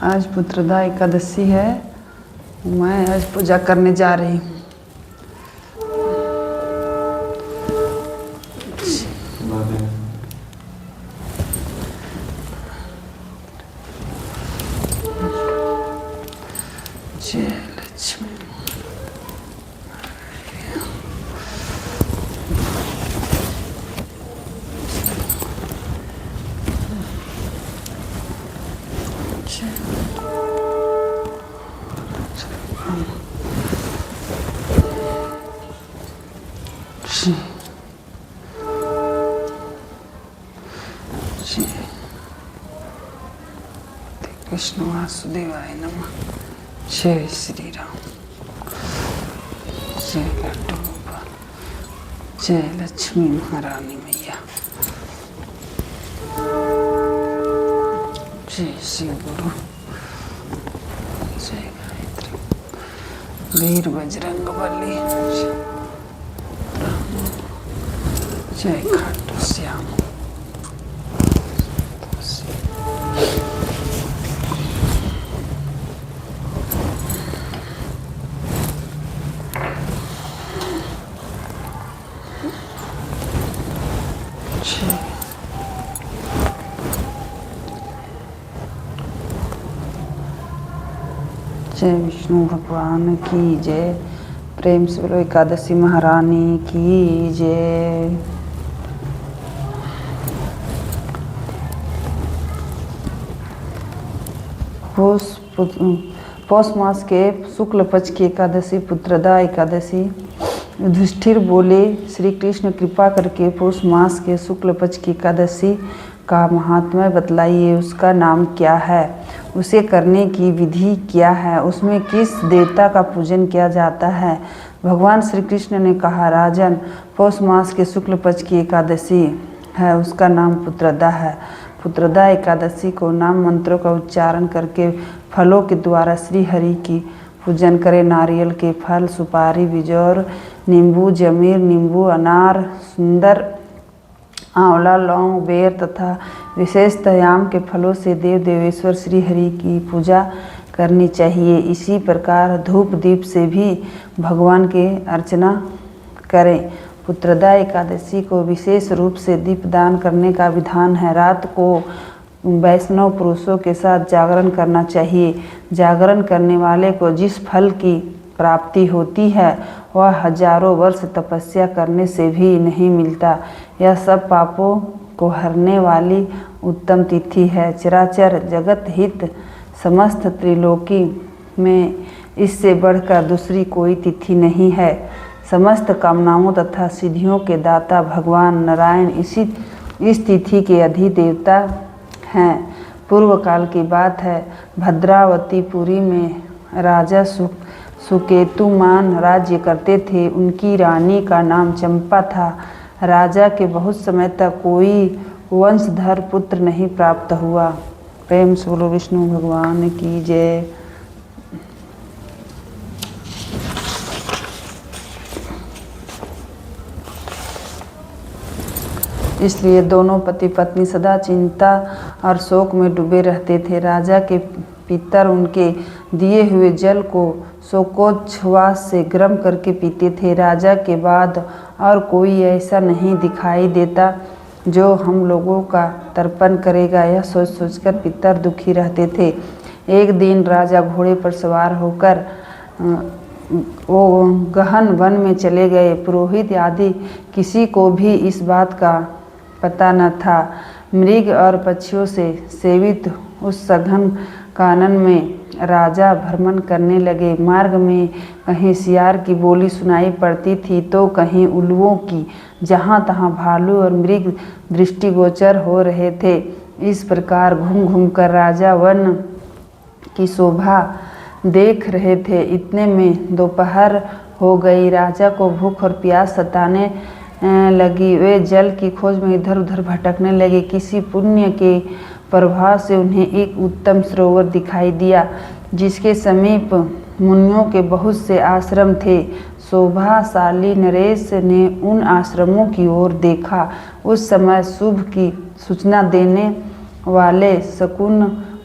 आज पुत्रदा एकादशी है। मैं आज पूजा करने जा रही हूँ। जय लक्ष्मी। कृष्ण वासुदेवाय नमः। जय श्री राम। जय लड्डू गोपाल। जय लक्ष्मी महारानी मैया। जय शिव गुरु। जय गायत्री। वीर बजरंग बली। जय खाटू श्याम। जय विष्णु भगवान की जय। प्रेम से बोलो एकादशी महारानी की जय। पौष मास के शुक्ल पक्ष की एकादशी पुत्रदा एकादशी। युधिष्ठिर बोले, श्री कृष्ण कृपा करके पौष मास के शुक्ल पक्ष की एकादशी का महात्म्य बतलाइए। उसका नाम क्या है, उसे करने की विधि क्या है, उसमें किस देवता का पूजन किया जाता है। भगवान श्री कृष्ण ने कहा, राजन, पौष मास के शुक्ल पक्ष की एकादशी है, उसका नाम पुत्रदा है। पुत्रदा एकादशी को नाम मंत्रों का उच्चारण करके फलों के द्वारा श्री हरि की पूजन करें। नारियल के फल, सुपारी, बिजौर, नींबू, जमीर, नींबू, अनार, सुंदर, आंवला, लौंग, बेर तथा विशेषतः आम के फलों से देव देवेश्वर श्री हरि की पूजा करनी चाहिए। इसी प्रकार धूप दीप से भी भगवान के अर्चना करें। पुत्रदा एकादशी को विशेष रूप से दीपदान करने का विधान है। रात को वैष्णव पुरुषों के साथ जागरण करना चाहिए। जागरण करने वाले को जिस फल की प्राप्ति होती है वह हजारों वर्ष तपस्या करने से भी नहीं मिलता। यह सब पापों को हरने वाली उत्तम तिथि है। चराचर जगत हित समस्त त्रिलोकी में इससे बढ़कर दूसरी कोई तिथि नहीं है। समस्त कामनाओं तथा सिद्धियों के दाता भगवान नारायण इस तिथि के अधिदेवता हैं। पूर्व काल की बात है, भद्रावतीपुरी में राजा सुकेतुमान राज्य करते थे। उनकी रानी का नाम चंपा था। राजा के बहुत समय तक कोई वंशधर पुत्र नहीं प्राप्त हुआ। प्रेम से बोलो विष्णु भगवान की जय। इसलिए दोनों पति पत्नी सदा चिंता और शोक में डूबे रहते थे। राजा के पितर उनके दिए हुए जल को शोकोच्छ्वास से गर्म करके पीते थे। राजा के बाद और कोई ऐसा नहीं दिखाई देता जो हम लोगों का तर्पण करेगा, यह सोच सोचकर पितर दुखी रहते थे। एक दिन राजा घोड़े पर सवार होकर वो गहन वन में चले गए। पुरोहित आदि किसी को भी इस बात का पता न था। मृग और पक्षियों से सेवित उस सघन कानन में राजा भ्रमण करने लगे। मार्ग में कहीं सियार की बोली सुनाई पड़ती थी तो कहीं उल्लुओं की। जहाँ तहाँ भालू और मृग दृष्टिगोचर हो रहे थे। इस प्रकार घूम घूम कर राजा वन की शोभा देख रहे थे। इतने में दोपहर हो गई। राजा को भूख और प्यास सताने लगी। वे जल की खोज में इधर उधर भटकने लगे। किसी पुण्य के प्रभाव से उन्हें एक उत्तम सरोवर दिखाई दिया, जिसके समीप मुनियों के बहुत से आश्रम थे। शोभाशाली नरेश ने उन आश्रमों की ओर देखा। उस समय शुभ की सूचना देने वाले शकुन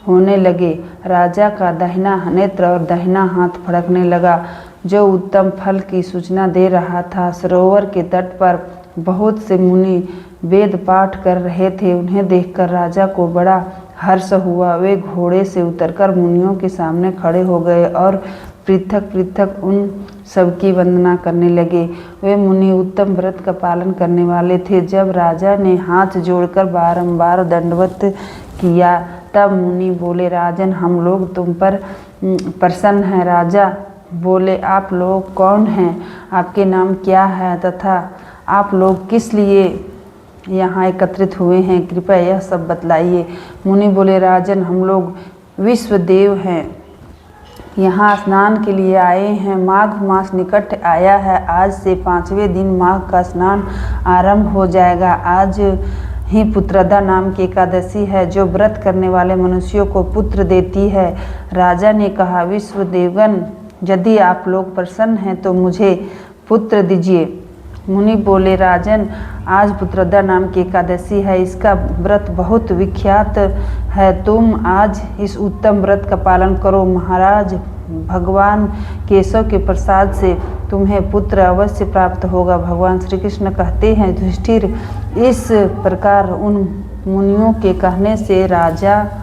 होने लगे। राजा का दाहिना नेत्र और दाहिना हाथ फड़कने लगा, जो उत्तम फल की सूचना दे रहा था। सरोवर के तट पर बहुत से मुनि वेद पाठ कर रहे थे। उन्हें देखकर राजा को बड़ा हर्ष हुआ। वे घोड़े से उतरकर मुनियों के सामने खड़े हो गए और पृथक पृथक उन सबकी वंदना करने लगे। वे मुनि उत्तम व्रत का पालन करने वाले थे। जब राजा ने हाथ जोड़कर बारंबार दंडवत किया, तब मुनि बोले, राजन, हम लोग तुम पर प्रसन्न हैं। राजा बोले, आप लोग कौन हैं? आपके नाम क्या है तथा आप लोग किस लिए यहाँ एकत्रित हुए हैं? कृपया यह सब बतलाइए। मुनि बोले, राजन, हम लोग विश्वदेव हैं, यहाँ स्नान के लिए आए हैं। माघ मास निकट आया है। आज से 5वें दिन माघ का स्नान आरंभ हो जाएगा। आज ही पुत्रदा नाम की एकादशी है, जो व्रत करने वाले मनुष्यों को पुत्र देती है। राजा ने कहा, विश्वदेवगण, यदि आप लोग प्रसन्न हैं तो मुझे पुत्र दीजिए। मुनि बोले, राजन, आज पुत्रदा नाम की एकादशी है, इसका व्रत बहुत विख्यात है। तुम आज इस उत्तम व्रत का पालन करो। महाराज, भगवान केशव के प्रसाद से तुम्हें पुत्र अवश्य प्राप्त होगा। भगवान श्री कृष्ण कहते हैं, युधिष्ठिर, इस प्रकार उन मुनियों के कहने से राजा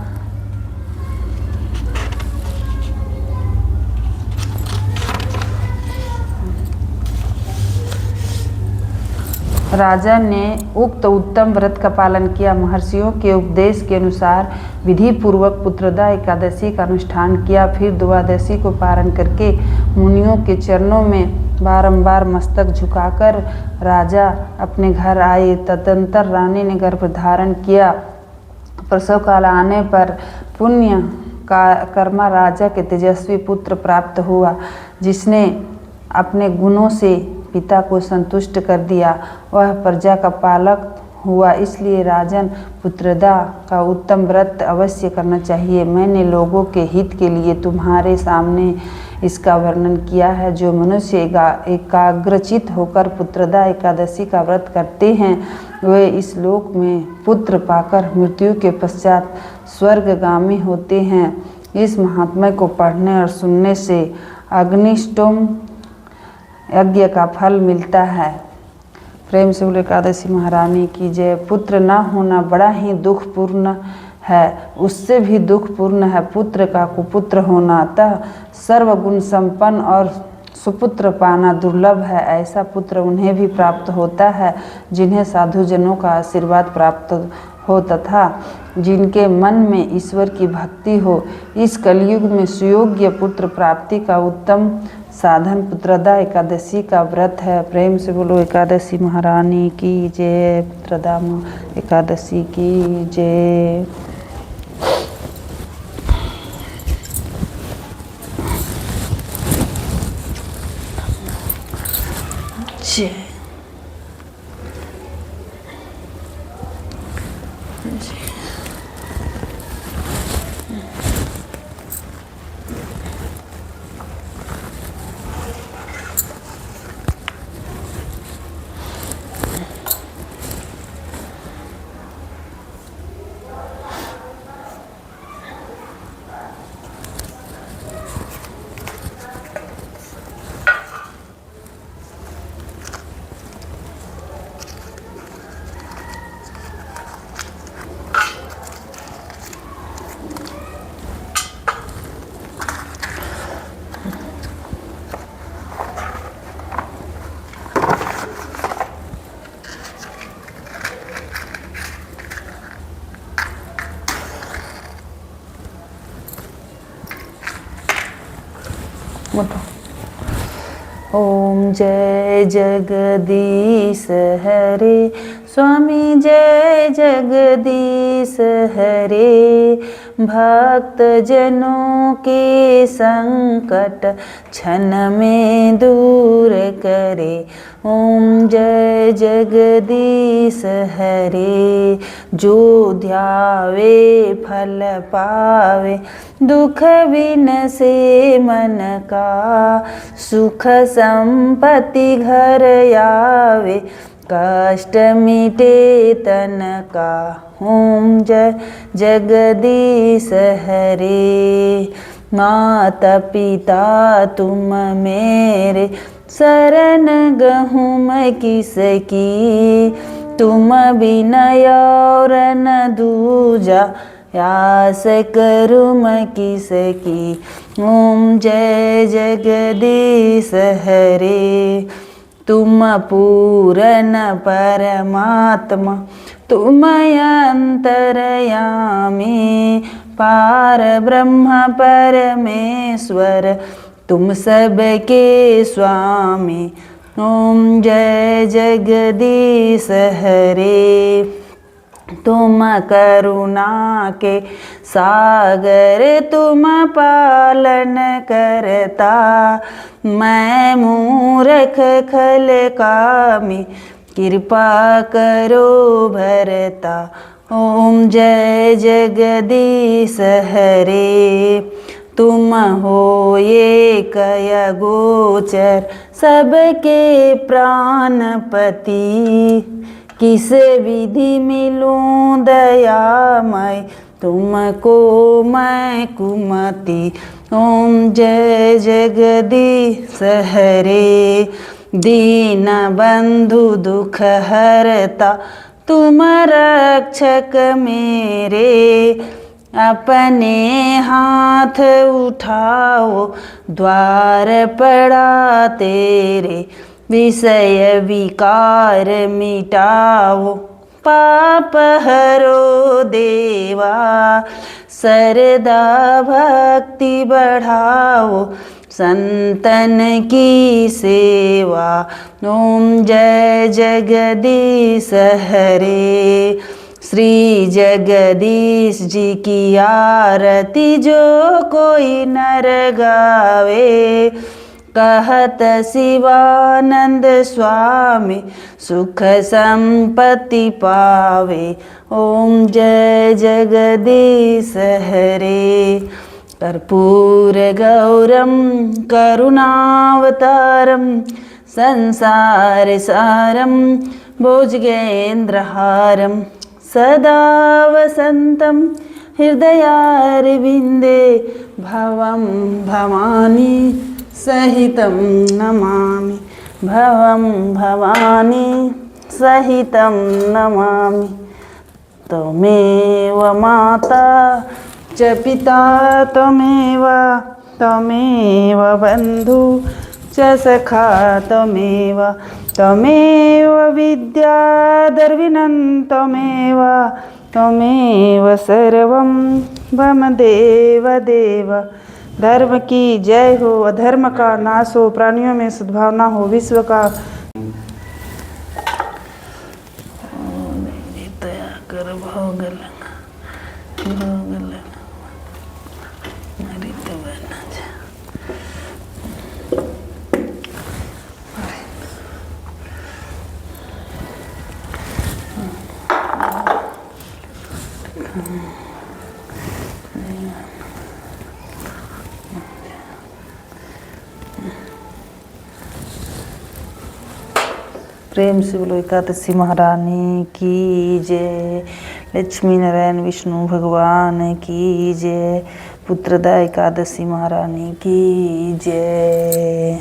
ने उक्त उत्तम व्रत का पालन किया। महर्षियों के उपदेश के अनुसार विधि पूर्वक पुत्रदा एकादशी का अनुष्ठान किया। फिर द्वादशी को पारण करके मुनियों के चरणों में बारंबार मस्तक झुकाकर राजा अपने घर आए। तदंतर रानी ने गर्भ धारण किया। प्रसव काल आने पर पुण्य का कर्मा राजा के तेजस्वी पुत्र प्राप्त हुआ, जिसने अपने गुणों से पिता को संतुष्ट कर दिया। वह प्रजा का पालक हुआ। इसलिए राजन, पुत्रदा का उत्तम व्रत अवश्य करना चाहिए। मैंने लोगों के हित के लिए तुम्हारे सामने इसका वर्णन किया है। जो मनुष्य एकाग्रचित होकर पुत्रदा एकादशी का व्रत करते हैं, वे इस लोक में पुत्र पाकर मृत्यु के पश्चात स्वर्गगामी होते हैं। इस महात्म्य को पढ़ने और सुनने से अग्निष्टोम यज्ञ का फल मिलता है। प्रेम से बोले एकादशी महारानी की जय। पुत्र न होना बड़ा ही दुखपूर्ण है, उससे भी दुखपूर्ण है पुत्र का कुपुत्र होना। अतः सर्वगुण संपन्न और सुपुत्र पाना दुर्लभ है। ऐसा पुत्र उन्हें भी प्राप्त होता है जिन्हें साधुजनों का आशीर्वाद प्राप्त हो तथा जिनके मन में ईश्वर की भक्ति हो। इस कलयुग में सुयोग्य पुत्र प्राप्ति का उत्तम साधन पुत्रदा एकादशी का व्रत है। प्रेम से बोलो एकादशी महारानी की जय। पुत्रदा एकादशी की जय। जय। ओम जय जगदीश हरे स्वामी, जय जगदीश हरे। भक्त जनों के संकट क्षण में दूर करे। ओम जय जगदीश हरे। जो ध्यावे फल पावे, दुख बिन से मन का। सुख संपत्ति घर आवे, कष्ट मिटे तन का, ओम जय जगदीश हरे। माता पिता तुम मेरे, शरण गहूँ मैं किसकी, तुम बिना और न दूजा, आस करूँ मैं किसकी। ओम जय जगदीश हरे। तुम पूर्ण परमात्मा, तुम अंतर्यामी, पार ब्रह्म परमेश्वर, तुम सबके स्वामी। ओम जय जगदीश हरे। तुम करुणा के सागर, तुम पालन करता, मैं मूर्ख खल कामी, कृपा करो भरता। ओम जय जगदीश हरे। तुम हो एक गोचर, सबके प्राणपति, किस विधि मिलूं दयामय, तुमको मैं कुमति। ओम जय जगदीश हरे। दीन बंधु दुख हरता, तुम रक्षक मेरे, अपने हाथ उठाओ, द्वार पड़ा तेरे, विषय विकार मिटाओ, पाप हरो देवा, सरदा भक्ति बढ़ाओ, संतन की सेवा। ओम जय जगदीश हरे। श्री जगदीश जी की आरती जो कोई नर गावे, कहत शिवानंद स्वामी, सुख संपत्ति पावे। ओम जय जगदीश हरे। कर्पूर गौरम करुणावतारम, संसार सारम भुजगेन्द्रहारम, सदा वसंतम हृदयारविंदे, भवं भवानी सहितं नमामि, भवं भवानी सहितं नमामि। त्वमेव माता च पिता त्वमेव, त्वमेव बन्धु च सखा त्वमेव, त्वमेव विद्या द्रविणं त्वमेव, त्वमेव सर्वं मम देव देव। धर्म की जय हो, अधर्म का नाश हो, प्राणियों में सद्भावना हो, विश्व का दया कर भोगल प्रेम से बोलो एकादशी महारानी की जय, लक्ष्मी नारायण विष्णु भगवान की जय, पुत्रदा एकादशी महारानी की जय।